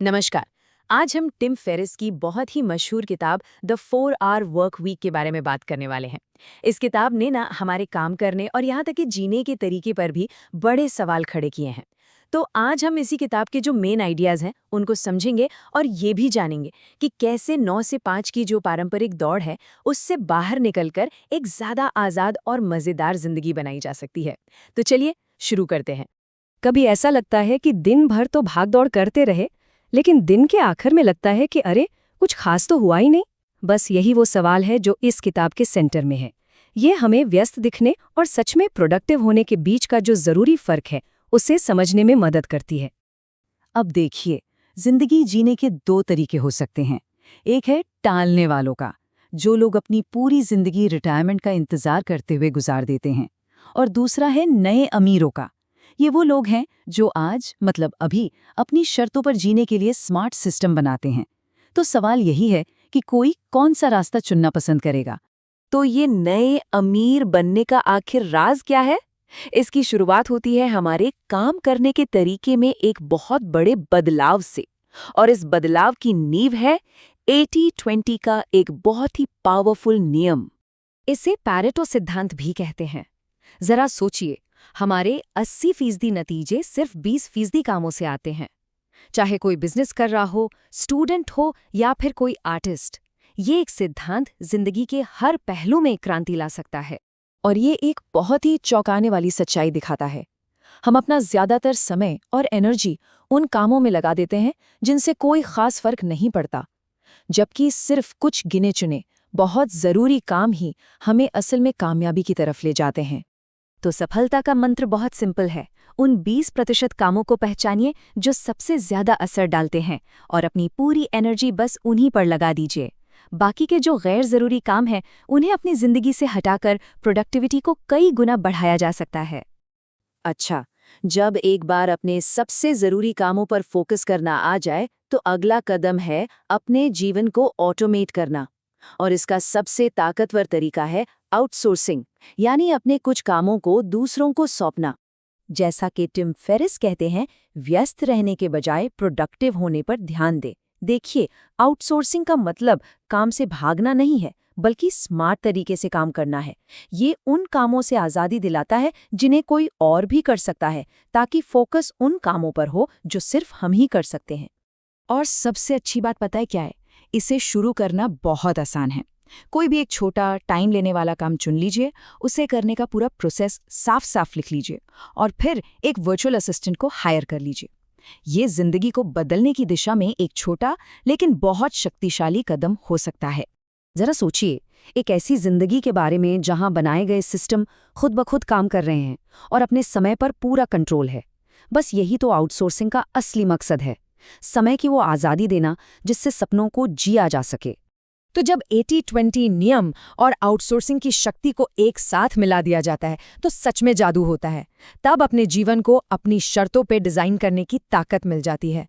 नमस्कार। आज हम टिम फेरिस की बहुत ही मशहूर किताब द 4 आवर वर्क वीक के बारे में बात करने वाले हैं। इस किताब ने ना हमारे काम करने और यहाँ तक कि जीने के तरीके पर भी बड़े सवाल खड़े किए हैं। तो आज हम इसी किताब के जो मेन आइडियाज हैं उनको समझेंगे और ये भी जानेंगे कि कैसे 9 से 5 की जो पारंपरिक दौड़ है उससे बाहर निकलकर एक ज्यादा आज़ाद और मज़ेदार जिंदगी बनाई जा सकती है। तो चलिए शुरू करते हैं। कभी ऐसा लगता है कि दिन भर तो भागदौड़ करते रहे, लेकिन दिन के आखिर में लगता है कि अरे कुछ खास तो हुआ ही नहीं। बस यही वो सवाल है जो इस किताब के सेंटर में है। ये हमें व्यस्त दिखने और सच में प्रोडक्टिव होने के बीच का जो जरूरी फर्क है उसे समझने में मदद करती है। अब देखिए, जिंदगी जीने के दो तरीके हो सकते हैं। एक है टालने वालों का, जो लोग अपनी पूरी जिंदगी रिटायरमेंट का इंतजार करते हुए गुजार देते हैं, और दूसरा है नए अमीरों का। ये वो लोग हैं जो आज मतलब अभी अपनी शर्तों पर जीने के लिए स्मार्ट सिस्टम बनाते हैं। तो सवाल यही है कि कोई कौन सा रास्ता चुनना पसंद करेगा। तो ये नए अमीर बनने का आखिर राज क्या है? इसकी शुरुआत होती है हमारे काम करने के तरीके में एक बहुत बड़े बदलाव से। और इस बदलाव की नींव है 80-20 का एक बहुत ही पावरफुल नियम। इसे पैरेटो सिद्धांत भी कहते हैं। जरा सोचिए, हमारे 80% नतीजे सिर्फ 20% कामों से आते हैं। चाहे कोई बिजनेस कर रहा हो, स्टूडेंट हो या फिर कोई आर्टिस्ट, ये एक सिद्धांत जिंदगी के हर पहलू में क्रांति ला सकता है। और ये एक बहुत ही चौंकाने वाली सच्चाई दिखाता है। हम अपना ज्यादातर समय और एनर्जी उन कामों में लगा देते हैं जिनसे कोई खास फर्क नहीं पड़ता, जबकि सिर्फ कुछ गिने चुने बहुत जरूरी काम ही हमें असल में कामयाबी की तरफ ले जाते हैं। तो सफलता का मंत्र बहुत सिंपल है। उन 20% कामों को पहचानिए जो सबसे ज्यादा असर डालते हैं और अपनी पूरी एनर्जी बस उन्हीं पर लगा दीजिए। बाकी के जो गैर जरूरी काम हैं उन्हें अपनी जिंदगी से हटाकर प्रोडक्टिविटी को कई गुना बढ़ाया जा सकता है। अच्छा, जब एक बार अपने सबसे जरूरी कामों पर फोकस करना आ जाए तो अगला कदम है अपने जीवन को ऑटोमेट करना। और इसका सबसे ताकतवर तरीका है आउटसोर्सिंग, यानी अपने कुछ कामों को दूसरों को सौंपना। जैसा कि टिम फेरिस कहते हैं, व्यस्त रहने के बजाय प्रोडक्टिव होने पर ध्यान दे। देखिए, आउटसोर्सिंग का मतलब काम से भागना नहीं है, बल्कि स्मार्ट तरीके से काम करना है। ये उन कामों से आज़ादी दिलाता है जिन्हें कोई और भी कर सकता है, ताकि फोकस उन कामों पर हो जो सिर्फ हम ही कर सकते हैं। और सबसे अच्छी बात पता है क्या है? इसे शुरू करना बहुत आसान है। कोई भी एक छोटा टाइम लेने वाला काम चुन लीजिए, उसे करने का पूरा प्रोसेस साफ साफ लिख लीजिए और फिर एक वर्चुअल असिस्टेंट को हायर कर लीजिए। ये जिंदगी को बदलने की दिशा में एक छोटा लेकिन बहुत शक्तिशाली कदम हो सकता है। जरा सोचिए, एक ऐसी जिंदगी के बारे में जहां बनाए गए सिस्टम खुद ब खुद काम कर रहे हैं और अपने समय पर पूरा कंट्रोल है। बस यही तो आउटसोर्सिंग का असली मकसद है, समय की वो आज़ादी देना जिससे सपनों को जिया जा सके। तो जब 80-20 नियम और आउटसोर्सिंग की शक्ति को एक साथ मिला दिया जाता है तो सच में जादू होता है। तब अपने जीवन को अपनी शर्तों पे डिजाइन करने की ताकत मिल जाती है।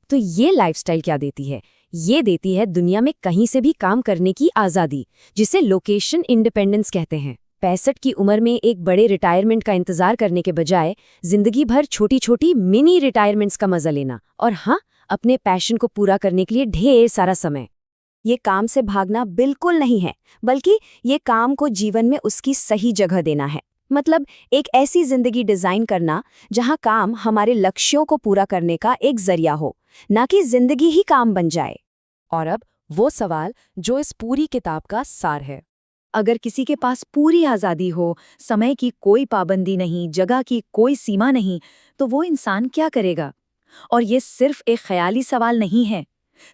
तो ये लाइफस्टाइल क्या देती है? ये देती है दुनिया में कहीं से भी काम करने की आज़ादी, जिसे लोकेशन इंडिपेंडेंस कहते हैं। 65 की उम्र में एक बड़े रिटायरमेंट का इंतजार करने के बजाय जिंदगी भर छोटी छोटी मिनी रिटायरमेंट्स का मजा लेना, और हाँ, अपने पैशन को पूरा करने के लिए ढेर सारा समय। ये काम से भागना बिल्कुल नहीं है, बल्कि ये काम को जीवन में उसकी सही जगह देना है। मतलब एक ऐसी जिंदगी डिजाइन करना जहां काम हमारे लक्ष्यों को पूरा करने का एक जरिया हो, ना कि जिंदगी ही काम बन जाए। और अब वो सवाल जो इस पूरी किताब का सार है। अगर किसी के पास पूरी आज़ादी हो, समय की कोई पाबंदी नहीं, जगह की कोई सीमा नहीं, तो वो इंसान क्या करेगा? और ये सिर्फ एक ख्याली सवाल नहीं है।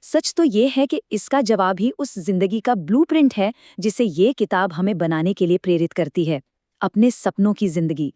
सच तो ये है कि इसका जवाब ही उस जिंदगी का ब्लूप्रिंट है जिसे ये किताब हमें बनाने के लिए प्रेरित करती है, अपने सपनों की जिंदगी।